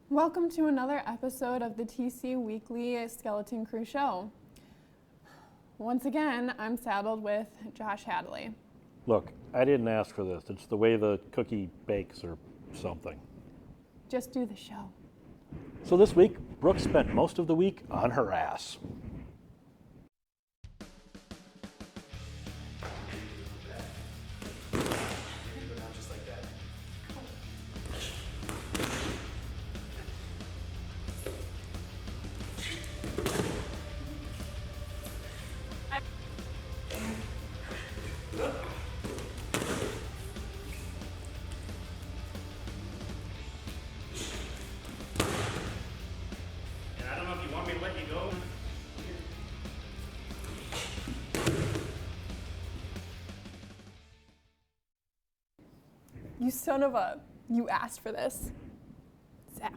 Welcome to another episode of the TC Weekly Skeleton Crew Show. Once again, I'm saddled with Josh Hadley. Look, I didn't ask for this. It's the way the cookie bakes or something. Just do the show. So this week, Brooke spent most of the week on her ass. You son of a... You asked for this. Zap.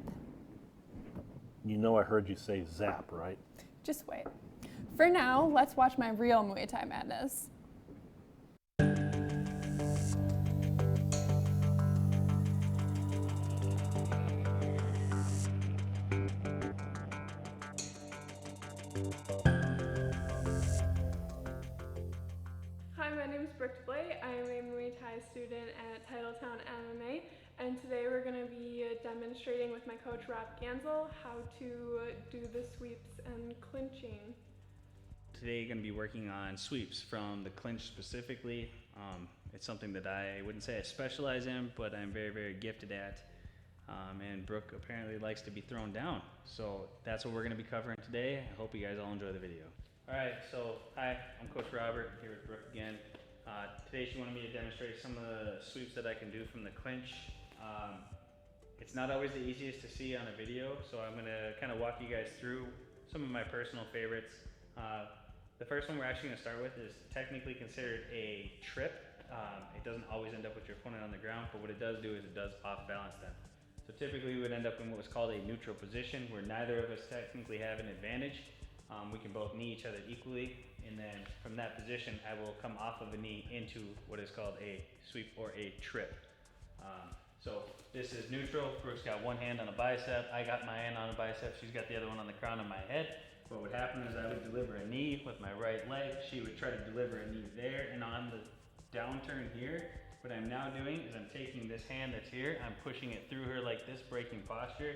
You know I heard you say zap, right? Just wait. For now, let's watch my real Muay Thai madness. Hi, my name is Brooke. I'm a Muay Thai student at Titletown MMA, and today we're going to be demonstrating with my coach Rob Gansel how to do the sweeps and clinching. Today you're going to be working on sweeps from the clinch specifically. It's something that I wouldn't say I specialize in, but I'm very, very gifted at. And Brooke apparently likes to be thrown down. So that's what we're going to be covering today. I hope you guys all enjoy the video. Alright, so hi, I'm Coach Robert, here with Brooke again. Today she wanted me to demonstrate some of the sweeps that I can do from the clinch. It's not always the easiest to see on a video, so I'm going to kind of walk you guys through some of my personal favorites. The first one we're actually going to start with is technically considered a trip. It doesn't always end up with your opponent on the ground, but what it does do is it does off-balance them. So typically we would end up in what was called a neutral position, where neither of us technically have an advantage. We can both knee each other equally, and then from that position I will come off of a knee into what is called a sweep or a trip. So this is neutral. Brooke's got one hand on a bicep, I got my hand on a bicep, she's got the other one on the crown of my head. What would happen is I would deliver a knee with my right leg, she would try to deliver a knee there, and on the downturn here, what I'm now doing is I'm taking this hand that's here, I'm pushing it through her like this, breaking posture,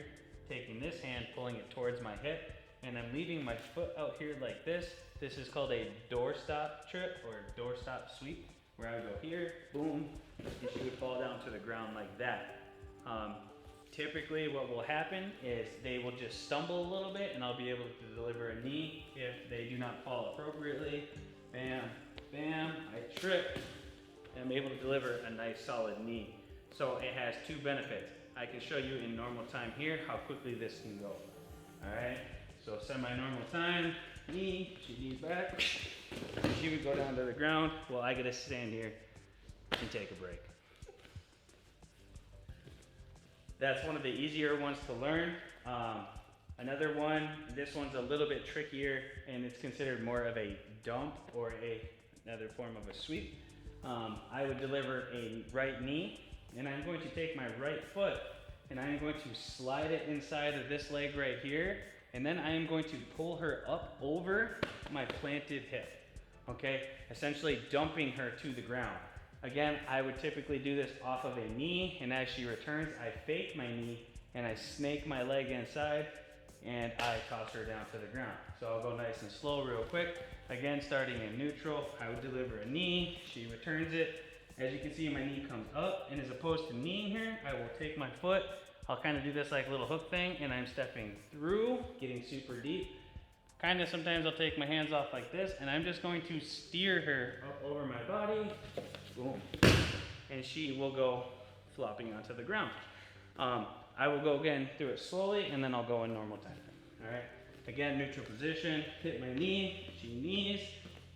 taking this hand, pulling it towards my hip, and I'm leaving my foot out here like this. This is called a doorstop trip or doorstop sweep, where I would go here, boom, and she would fall down to the ground like that. Typically what will happen is they will just stumble a little bit and I'll be able to deliver a knee if they do not fall appropriately. Bam, bam, I trip, and I'm able to deliver a nice solid knee. So it has two benefits. I can show you in normal time here how quickly this can go. All right. So semi-normal time, knee, she knees back, she would go down to the ground while I get to stand here and take a break. That's one of the easier ones to learn. Another one, this one's a little bit trickier and it's considered more of a dump or another form of a sweep. I would deliver a right knee and I'm going to take my right foot and I'm going to slide it inside of this leg right here. And then I am going to pull her up over my planted hip, okay? Essentially dumping her to the ground. Again, I would typically do this off of a knee, and as she returns, I fake my knee, and I snake my leg inside, and I toss her down to the ground. So I'll go nice and slow real quick. Again, starting in neutral, I would deliver a knee, she returns it. As you can see, my knee comes up, and as opposed to kneeing her, I will take my foot, I'll kind of do this like little hook thing, and I'm stepping through, getting super deep. Kind of sometimes I'll take my hands off like this, and I'm just going to steer her up over my body, boom, and she will go flopping onto the ground. I will go again, do it slowly, and then I'll go in normal time. All right, Again, neutral position, hit my knee, she knees,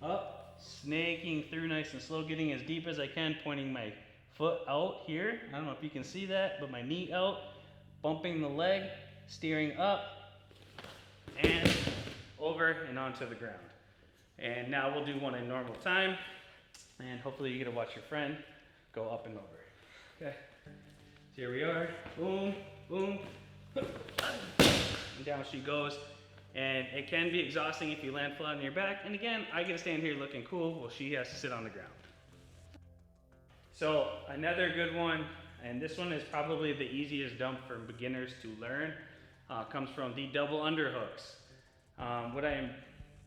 up, snaking through nice and slow, getting as deep as I can, pointing my foot out here. I don't know if you can see that, but my knee out, bumping the leg, steering up, and over and onto the ground. And now we'll do one in normal time, and hopefully you get to watch your friend go up and over. Okay, so here we are, boom, boom, and down she goes. And it can be exhausting if you land flat on your back. And again, I get to stand here looking cool while she has to sit on the ground. So another good one, and this one is probably the easiest dump for beginners to learn, comes from the double underhooks. What I am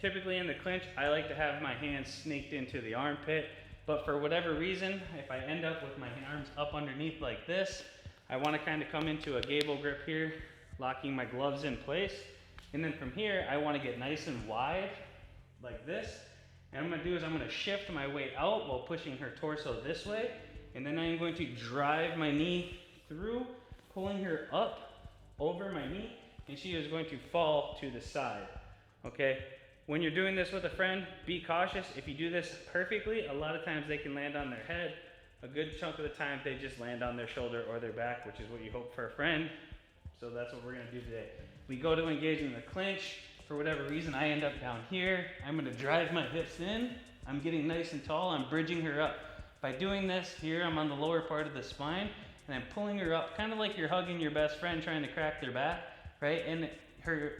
typically in the clinch, I like to have my hands snaked into the armpit, but for whatever reason, if I end up with my arms up underneath like this, I want to kind of come into a gable grip here, locking my gloves in place. And then from here, I want to get nice and wide, like this. And what I'm going to do is I'm going to shift my weight out while pushing her torso this way. And then I'm going to drive my knee through, pulling her up over my knee, and she is going to fall to the side, okay? When you're doing this with a friend, be cautious. If you do this perfectly, a lot of times they can land on their head. A good chunk of the time, they just land on their shoulder or their back, which is what you hope for a friend. So that's what we're going to do today. We go to engage in the clinch. For whatever reason, I end up down here. I'm going to drive my hips in. I'm getting nice and tall. I'm bridging her up. By doing this, here I'm on the lower part of the spine, and I'm pulling her up, kind of like you're hugging your best friend trying to crack their back, right? And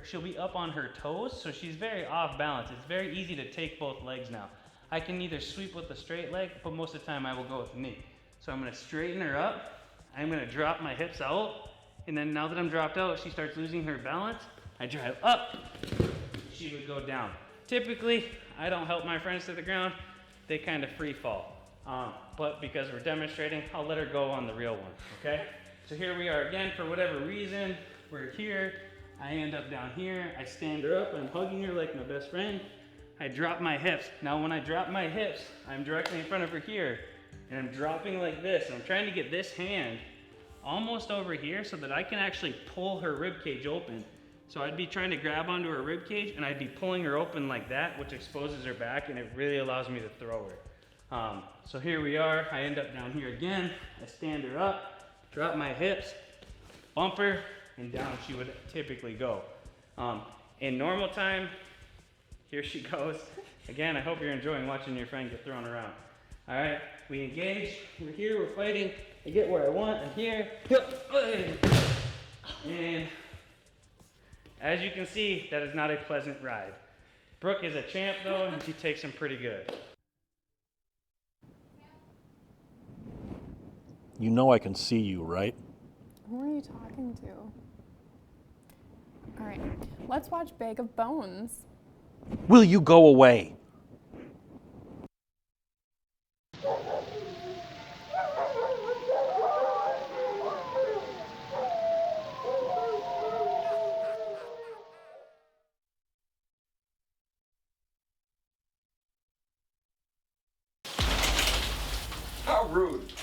she'll be up on her toes, so she's very off balance. It's very easy to take both legs now. I can either sweep with the straight leg, but most of the time I will go with the knee. So I'm going to straighten her up. I'm going to drop my hips out. And then now that I'm dropped out, she starts losing her balance. I drive up, she would go down. Typically, I don't help my friends to the ground. They kind of free fall. But because we're demonstrating, I'll let her go on the real one, okay? So here we are again, for whatever reason, we're here. I end up down here. I stand her up. I'm hugging her like my best friend. I drop my hips. Now when I drop my hips, I'm directly in front of her here. And I'm dropping like this. And I'm trying to get this hand almost over here so that I can actually pull her rib cage open. So I'd be trying to grab onto her rib cage and I'd be pulling her open like that, which exposes her back, and it really allows me to throw her. So here we are. I end up down here again. I stand her up, drop my hips, bump her, and down she would typically go. In normal time, here she goes. Again, I hope you're enjoying watching your friend get thrown around. All right, we engage. We're here, we're fighting. I get where I want, I'm here. And as you can see, that is not a pleasant ride. Brooke is a champ though, and she takes them pretty good. You know I can see you, right? Who are you talking to? All right, let's watch Bag of Bones. Will you go away? How rude.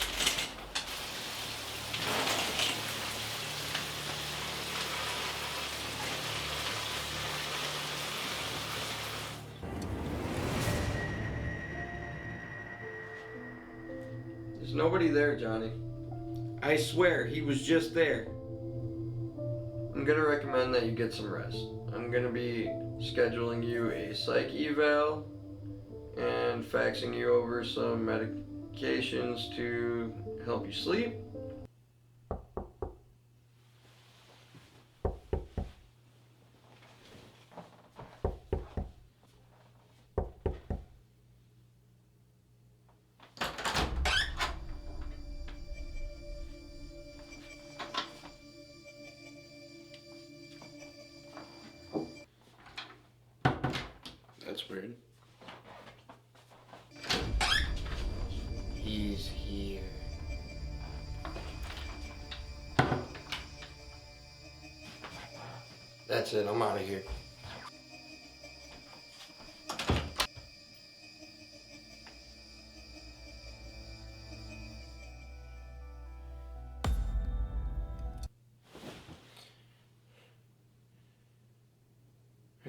There's nobody there, Johnny. I swear, he was just there. I'm gonna recommend that you get some rest. I'm gonna be scheduling you a psych eval and faxing you over some medications to help you sleep. That's weird. He's here. That's it, I'm out of here.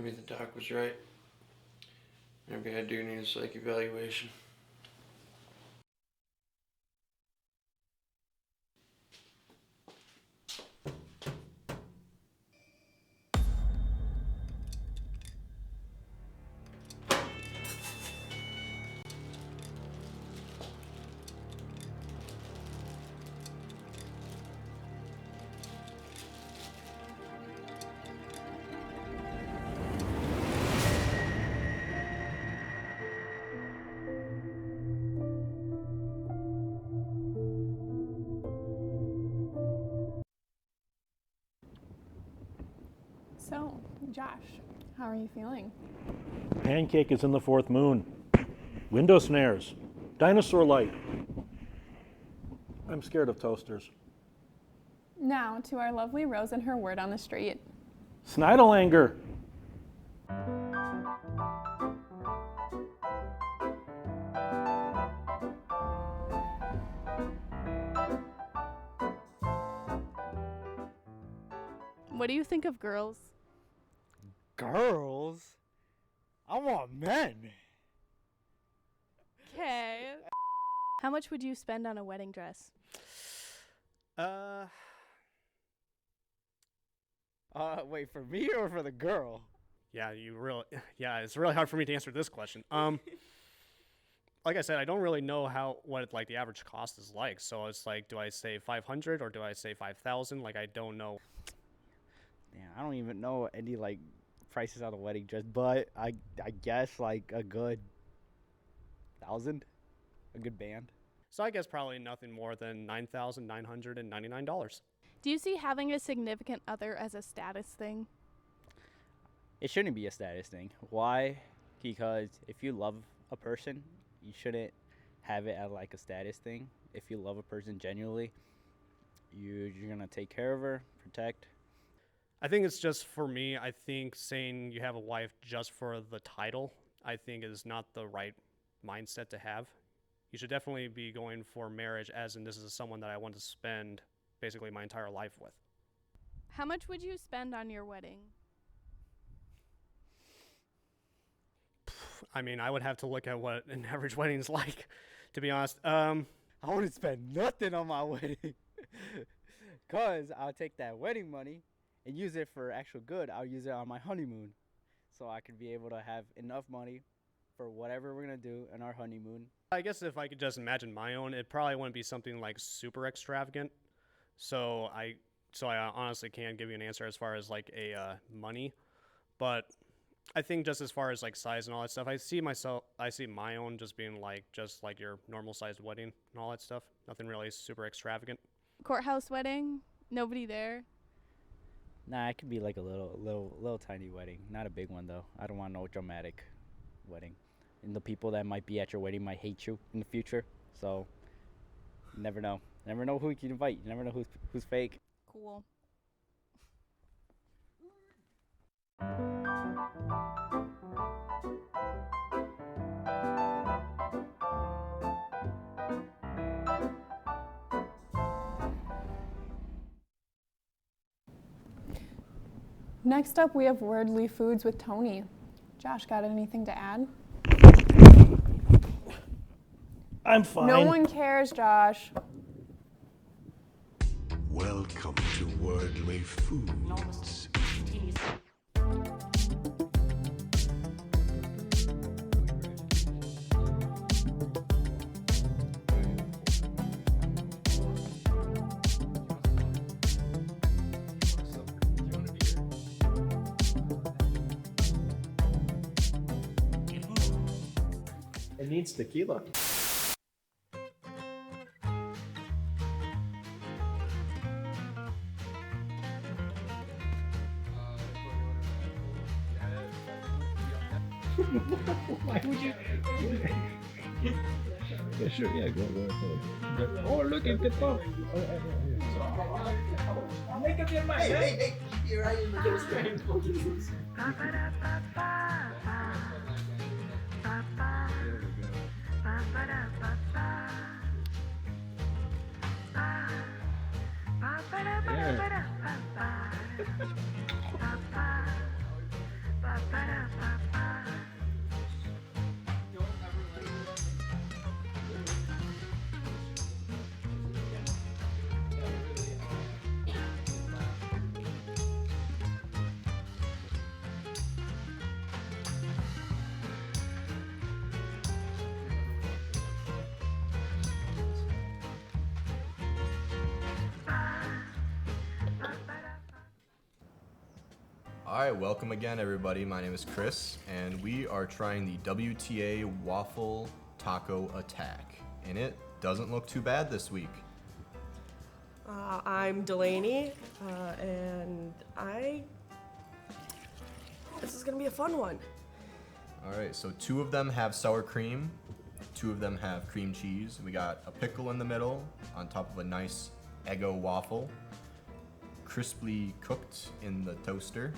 maybe the doc was right. Maybe I do need a psych evaluation. So, Josh, how are you feeling? Pancake is in the fourth moon. Window snares. Dinosaur light. I'm scared of toasters. Now to our lovely Rose and her word on the street. Snidelanger. What do you think of girls? Girls? I want men. Okay. How much would you spend on a wedding dress? Wait, for me or for the girl? Yeah, it's really hard for me to answer this question. Like I said, I don't really know what like the average cost is like. So it's like, do I say 500 or do I say 5,000? Like, I don't know. Yeah, I don't even know any like prices on a wedding dress, but I guess like a good 1,000, a good band. So I guess probably nothing more than $9,999. Do you see having a significant other as a status thing? It shouldn't be a status thing. Why? Because if you love a person, you shouldn't have it as like a status thing. If you love a person genuinely, you're gonna take care of her, protect. I think it's just for me. I think saying you have a wife just for the title, I think is not the right mindset to have. You should definitely be going for marriage, as in this is someone that I want to spend basically my entire life with. How much would you spend on your wedding? I mean, I would have to look at what an average wedding's like, to be honest. I wouldn't spend nothing on my wedding. Because I'll take that wedding money and use it for actual good. I'll use it on my honeymoon. So I could be able to have enough money for whatever we're going to do in our honeymoon. I guess if I could just imagine my own, it probably wouldn't be something like super extravagant. So I honestly can't give you an answer as far as like a money. But I think just as far as like size and all that stuff, I see my own just being like just like your normal sized wedding and all that stuff. Nothing really super extravagant. Courthouse wedding? Nobody there? Nah, it could be like a little tiny wedding. Not a big one though. I don't want no dramatic wedding. And the people that might be at your wedding might hate you in the future. So you never know. Never know who you can invite. You never know who's fake. Cool. Next up, we have Wordly Foods with Tony. Josh, got anything to add? I'm fine. No one cares, Josh. Welcome to Wordly Foods. It needs tequila. Why would you? Yeah, sure. Yeah, go ahead. Oh, look at the pump. Make up your mind. Hey, here I am. Alright, welcome again everybody. My name is Chris, and we are trying the WTA Waffle Taco Attack. And it doesn't look too bad this week. I'm Delaney, and this is gonna be a fun one. Alright, so 2 of them have sour cream, 2 of them have cream cheese. We got a pickle in the middle on top of a nice Eggo waffle, crisply cooked in the toaster,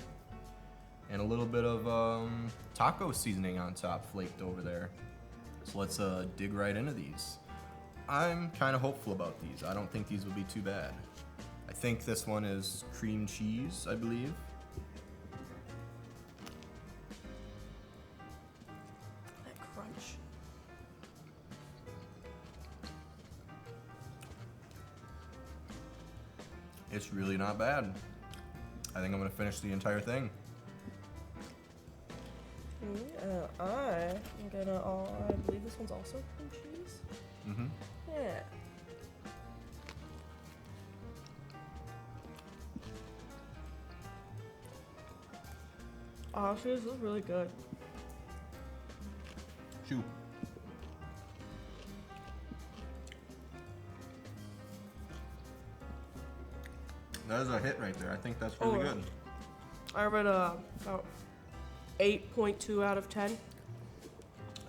and a little bit of taco seasoning on top flaked over there. So let's dig right into these. I'm kind of hopeful about these. I don't think these will be too bad. I think this one is cream cheese, I believe. That crunch. It's really not bad. I think I'm gonna finish the entire thing. I believe this one's also cream cheese. Mm-hmm. Yeah. Honestly, this is really good. Shoot. That is a hit right there. I think that's really good. I read about 8.2 out of 10.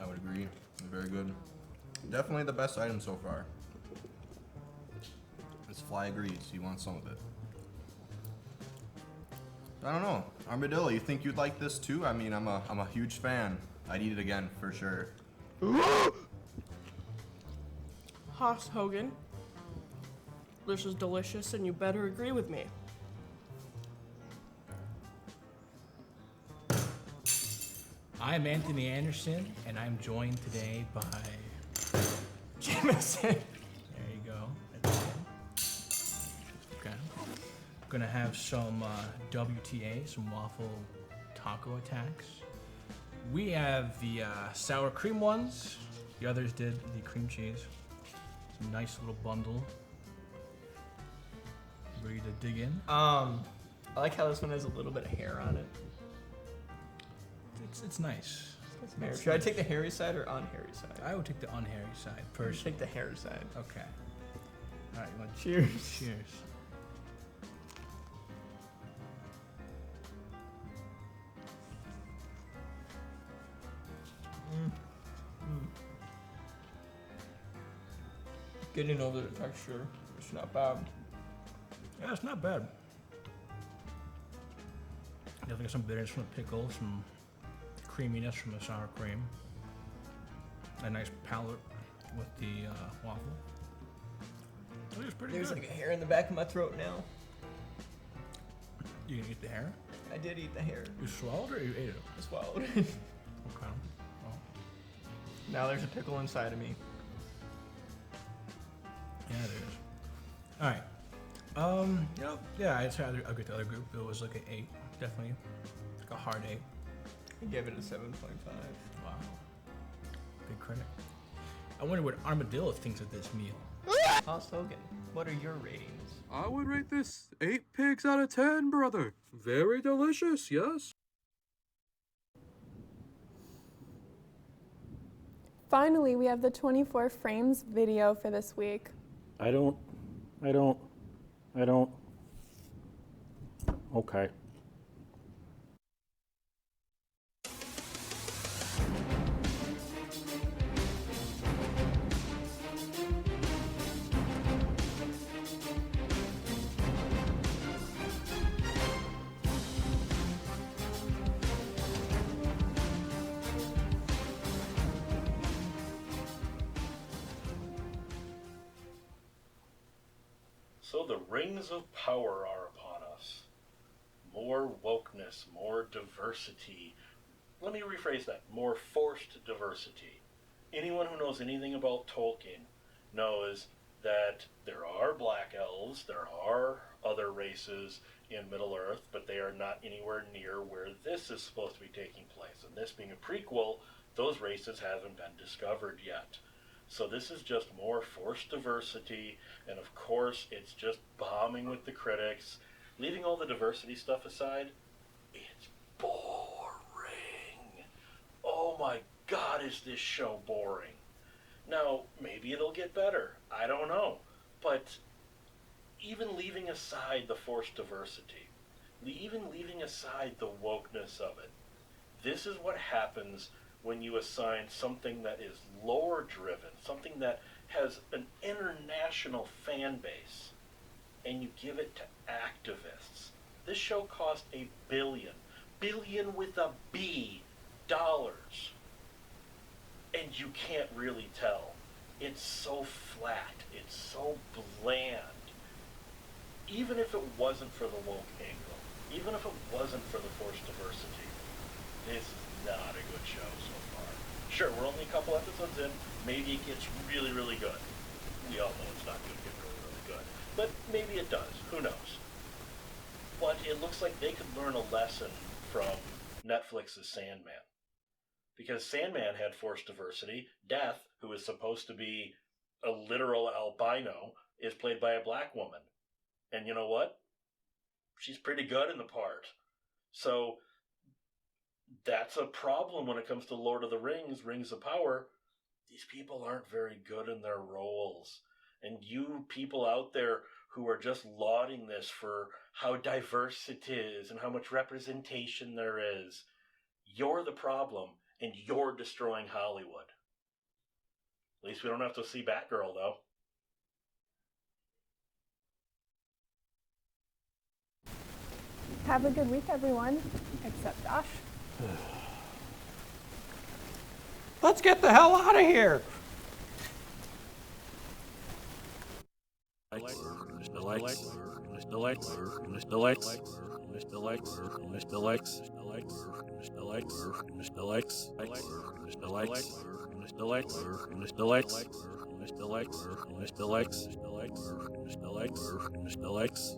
I would agree. Very good. Definitely the best item so far. This fly agrees. He wants some of it. I don't know. Armadillo, you think you'd like this too? I mean, I'm a huge fan. I'd eat it again for sure. Haas Hogan. This is delicious, and you better agree with me. I'm Anthony Anderson, and I'm joined today by Jameson. There you go. That's good. Okay. Gonna have some WTA, some waffle taco attacks. We have the sour cream ones. The others did the cream cheese. Some nice little bundle. Ready to dig in? I like how this one has a little bit of hair on it. It's nice. Should I take the hairy side or unhairy side? I would take the unhairy side first. Take the hairy side. Okay. All right. Cheers. Cheers. Getting over the texture, it's not bad. Yeah, it's not bad. Definitely some bitterness from the pickle, some creaminess from the sour cream. A nice palate with the waffle. I think it's pretty There's good. like a hair in the back of my throat now. You didn't eat the hair? I did eat the hair. You swallowed it or you ate it? I swallowed. Okay. Well, now there's a pickle inside of me. yeah, it is. All right. Yeah, I'd say I'll get the other group. It was like an 8, definitely. Like a hard 8. I gave it a 7.5. Wow. Big credit. I wonder what Armadillo thinks of this meal. Haas Hogan, what are your ratings? I would rate this 8 pigs out of 10, brother. Very delicious, yes. Finally, we have the 24 frames video for this week. I don't. Okay. So the rings of power are upon us. More wokeness, more diversity. Let me rephrase that. More forced diversity. Anyone who knows anything about Tolkien knows that there are black elves, there are other races in Middle-earth, but they are not anywhere near where this is supposed to be taking place. And this being a prequel, those races haven't been discovered yet. So this is just more forced diversity, and of course it's just bombing with the critics. Leaving all the diversity stuff aside, it's boring. Oh my God, is this show boring? Now, maybe it'll get better. I don't know. But even leaving aside the forced diversity, even leaving aside the wokeness of it, this is what happens when you assign something that is lore driven, something that has an international fan base, and you give it to activists. This show cost $1 billion with a B, dollars. And you can't really tell. It's so flat, it's so bland. Even if it wasn't for the woke angle, even if it wasn't for the forced diversity, this is not a good show so far. Sure, we're only a couple episodes in. Maybe it gets really, really good. We all know it's not going to get really, really good. But maybe it does. Who knows? But it looks like they could learn a lesson from Netflix's Sandman. Because Sandman had forced diversity. Death, who is supposed to be a literal albino, is played by a black woman. And you know what? She's pretty good in the part. So that's a problem when it comes to Lord of the Rings, Rings of Power. These people aren't very good in their roles. And you people out there who are just lauding this for how diverse it is and how much representation there is, you're the problem, and you're destroying Hollywood. At least we don't have to see Batgirl, though. Have a good week, everyone, except Josh. Let's get the hell out of here! Mr. Likes.